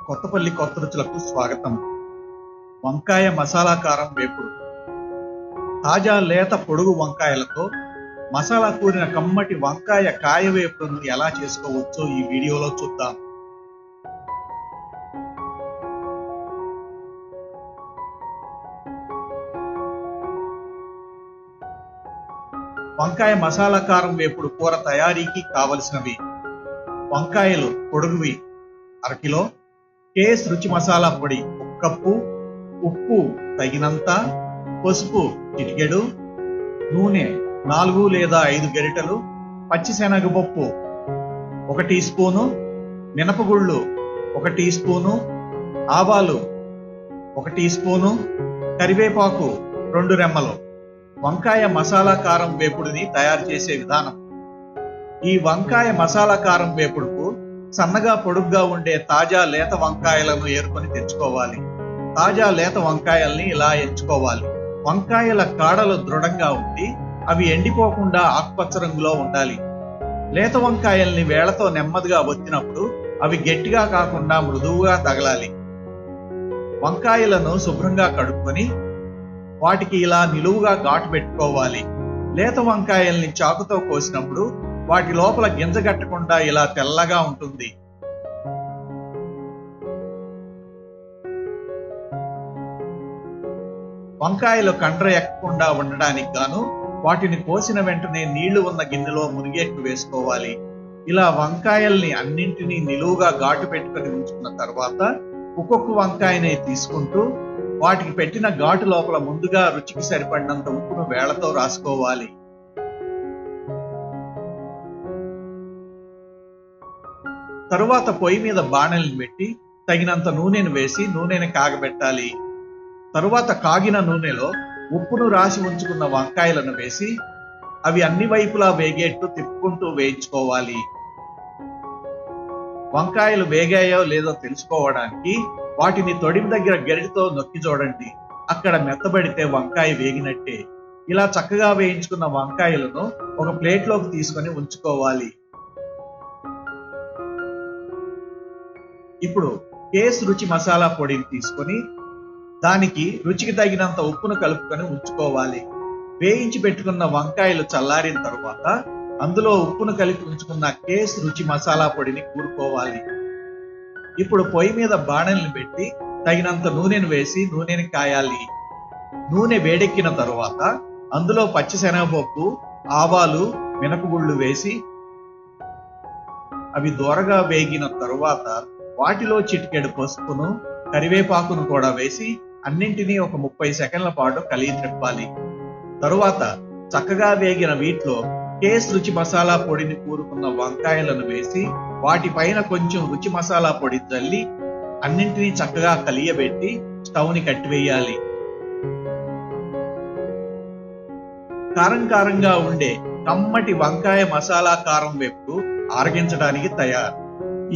కొత్తపల్లి కొత్త రుచులకు స్వాగతం. వంకాయ మసాలా కారం వేపుడు. తాజా లేత పొడుగు వంకాయలతో మసాలా కూరిన కమ్మటి వంకాయ కాయ వేపుడును ఎలా చేసుకోవచ్చో ఈ వీడియోలో చూద్దాం. వంకాయ మసాలా కారం వేపుడు కూర తయారీకి కావలసినవి: వంకాయలు పొడుగువి 1/2 కిలో, కేస్ రుచి మసాలా పొడి 1 కప్పు, ఉప్పు తగినంత, పసుపు చిటికెడు, నూనె 4 లేదా 5 గరిటెలు, పచ్చిశనగపప్పు 1 టీ స్పూను, మినపగుళ్ళు 1 టీ స్పూను, ఆవాలు 1 టీ స్పూను, కరివేపాకు 2 రెమ్మలు. వంకాయ మసాలా కారం వేపుడిని తయారు చేసే విధానం: ఈ వంకాయ మసాలా కారం వేపుడుకు సన్నగా పొడుగ్గా ఉండే తాజా లేత వంకాయలను ఏరుకొని తెచ్చుకోవాలి. తాజా లేత వంకాయల్ని ఇలా ఎంచుకోవాలి. వంకాయల కాడలు దృఢంగా ఉండి అవి ఎండిపోకుండా ఆకుపచ్చ రంగులో ఉండాలి. లేత వంకాయల్ని వేళ్లతో నెమ్మదిగా ఒత్తినప్పుడు అవి గట్టిగా కాకుండా మృదువుగా తగలాలి. వంకాయలను శుభ్రంగా కడుక్కొని వాటికి ఇలా నిలువుగా ఘాటు పెట్టుకోవాలి. లేత వంకాయల్ని చాకుతో కోసినప్పుడు వాటి లోపల గింజ గట్టకుండా ఇలా తెల్లగా ఉంటుంది. వంకాయలు కండ్ర ఎక్కకుండా ఉండడానికి గాను వాటిని కోసిన వెంటనే నీళ్లు ఉన్న గిన్నెలో మునిగేట్టు వేసుకోవాలి. ఇలా వంకాయల్ని అన్నింటినీ నిలువుగా ఘాటు పెట్టుకుని ఉంచుకున్న తర్వాత ఒక్కొక్క వంకాయని తీసుకుంటూ వాటికి పెట్టిన ఘాటు లోపల ముందుగా రుచికి సరిపడినంత ఉప్పును వేళ్లతో రాసుకోవాలి. తరువాత పొయ్యి మీద బాణలిని పెట్టి తగినంత నూనెను వేసి నూనెని కాగబెట్టాలి. తరువాత కాగిన నూనెలో ఉప్పును రాసి ఉంచుకున్న వంకాయలను వేసి అవి అన్ని వైపులా వేగేట్టు తిప్పుకుంటూ వేయించుకోవాలి. వంకాయలు వేగాయో లేదో తెలుసుకోవడానికి వాటిని తొడిమి దగ్గర గరిటెతో నొక్కి చూడండి. అక్కడ మెత్తబడితే వంకాయ వేగినట్టే. ఇలా చక్కగా వేయించుకున్న వంకాయలను ఒక ప్లేట్లోకి తీసుకొని ఉంచుకోవాలి. ఇప్పుడు కేస్ రుచి మసాలా పొడిని తీసుకొని దానికి రుచికి తగినంత ఉప్పును కలుపుకొని ఉంచుకోవాలి. వేయించి పెట్టుకున్న వంకాయలు చల్లారిన తరువాత అందులో ఉప్పును కలిపి ఉంచుకున్న కేస్ రుచి మసాలా పొడిని కూరుకోవాలి. ఇప్పుడు పొయ్యి మీద బాణలిని పెట్టి తగినంత నూనెను వేసి నూనెని కాయాలి. నూనె వేడెక్కిన తరువాత అందులో పచ్చిశనగపప్పు, ఆవాలు, మినపగుళ్ళు వేసి అవి దోరగా వేగిన తరువాత వాటిలో చిటికెడు పసుపును, కరివేపాకును కూడా వేసి అన్నింటినీ ఒక 30 సెకండ్ల పాటు కలిగి త్రిప్పాలి. తరువాత చక్కగా వేగిన వీటిలో కేస్ రుచి మసాలా పొడిని కూరుకున్న వంకాయలను వేసి వాటిపైన కొంచెం రుచి మసాలా పొడి చల్లి అన్నింటినీ చక్కగా కలియబెట్టి స్టవ్ని కట్టివేయాలి. కారంగా ఉండే కమ్మటి వంకాయ మసాలా కారం వేపుడు ఆరగించడానికి తయారు.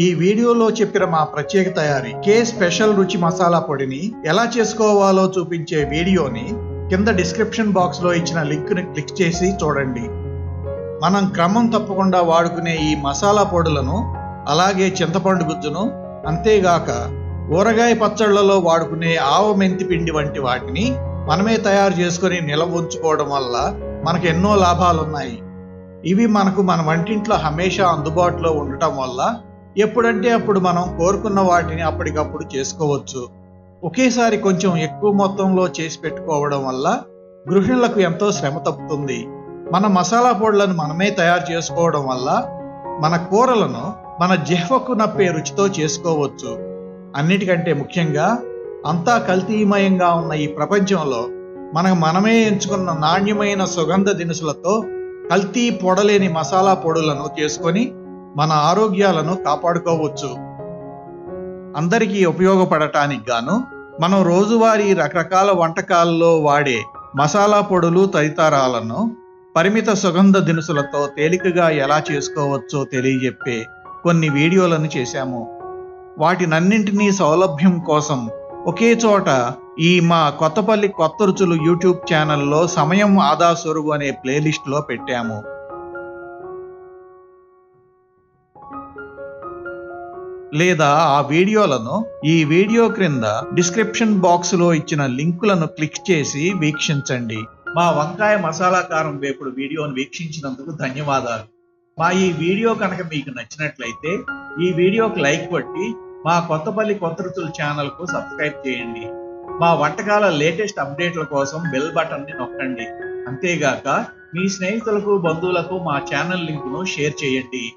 ఈ వీడియోలో చెప్పిన మా ప్రత్యేక తయారీ కే స్పెషల్ రుచి మసాలా పొడిని ఎలా చేసుకోవాలో చూపించే వీడియోని కింద డిస్క్రిప్షన్ బాక్స్ లో ఇచ్చిన లింక్ ని క్లిక్ చేసి చూడండి. మనం క్రమం తప్పకుండా వాడుకునే ఈ మసాలా పొడులను, అలాగే చింతపండు గుజ్జును, అంతేగాక ఊరగాయ పచ్చళ్లలో వాడుకునే ఆవ మెంతి పిండి వంటి వాటిని మనమే తయారు చేసుకుని నిల్వ ఉంచుకోవడం వల్ల మనకు ఎన్నో లాభాలున్నాయి. ఇవి మనకు మన వంటింట్లో హమేషా అందుబాటులో ఉండటం వల్ల ఎప్పుడంటే అప్పుడు మనం కోరుకున్న వాటిని అప్పటికప్పుడు చేసుకోవచ్చు. ఒకేసారి కొంచెం ఎక్కువ మొత్తంలో చేసి పెట్టుకోవడం వల్ల గృహిణులకు ఎంతో శ్రమ తప్పుతుంది. మన మసాలా పొడులను మనమే తయారు చేసుకోవడం వల్ల మన కూరలను మన జిహ్వకు నప్పే రుచితో చేసుకోవచ్చు. అన్నిటికంటే ముఖ్యంగా అంతా కల్తీమయంగా ఉన్న ఈ ప్రపంచంలో మనమే ఎంచుకున్న నాణ్యమైన సుగంధ దినుసులతో కల్తీ పొడలేని మసాలా పొడులను చేసుకొని మన ఆరోగ్యాలను కాపాడుకోవచ్చు. అందరికీ ఉపయోగపడటానికి గాను మనం రోజువారీ రకరకాల వంటకాల్లో వాడే మసాలా పొడులు తదితరాలను పరిమిత సుగంధ దినుసులతో తేలికగా ఎలా చేసుకోవచ్చో తెలియజెప్పే కొన్ని వీడియోలను చేశాము. వాటినన్నింటినీ సౌలభ్యం కోసం ఒకే చోట ఈ మా కొత్తపల్లి కొత్త రుచులు యూట్యూబ్ ఛానల్లో సమయం ఆదా సొరుగు అనే ప్లేలిస్ట్లో పెట్టాము. లేదా ఆ వీడియోలను ఈ వీడియో క్రింద డిస్క్రిప్షన్ బాక్స్ లో ఇచ్చిన లింకులను క్లిక్ చేసి వీక్షించండి. మా వంకాయ మసాలా కారం వేపుడు వీడియోను వీక్షించినందుకు ధన్యవాదాలు. మా ఈ వీడియో కనుక మీకు నచ్చినట్లయితే ఈ వీడియోకి లైక్ కొట్టి మా కొత్తపల్లి కొత్త రుచుల ఛానల్ కు సబ్స్క్రైబ్ చేయండి. మా వంటకాల లేటెస్ట్ అప్డేట్ల కోసం బెల్ బటన్ ని నొక్కండి. అంతేగాక మీ స్నేహితులకు బంధువులకు మా ఛానల్ లింక్ ను షేర్ చేయండి.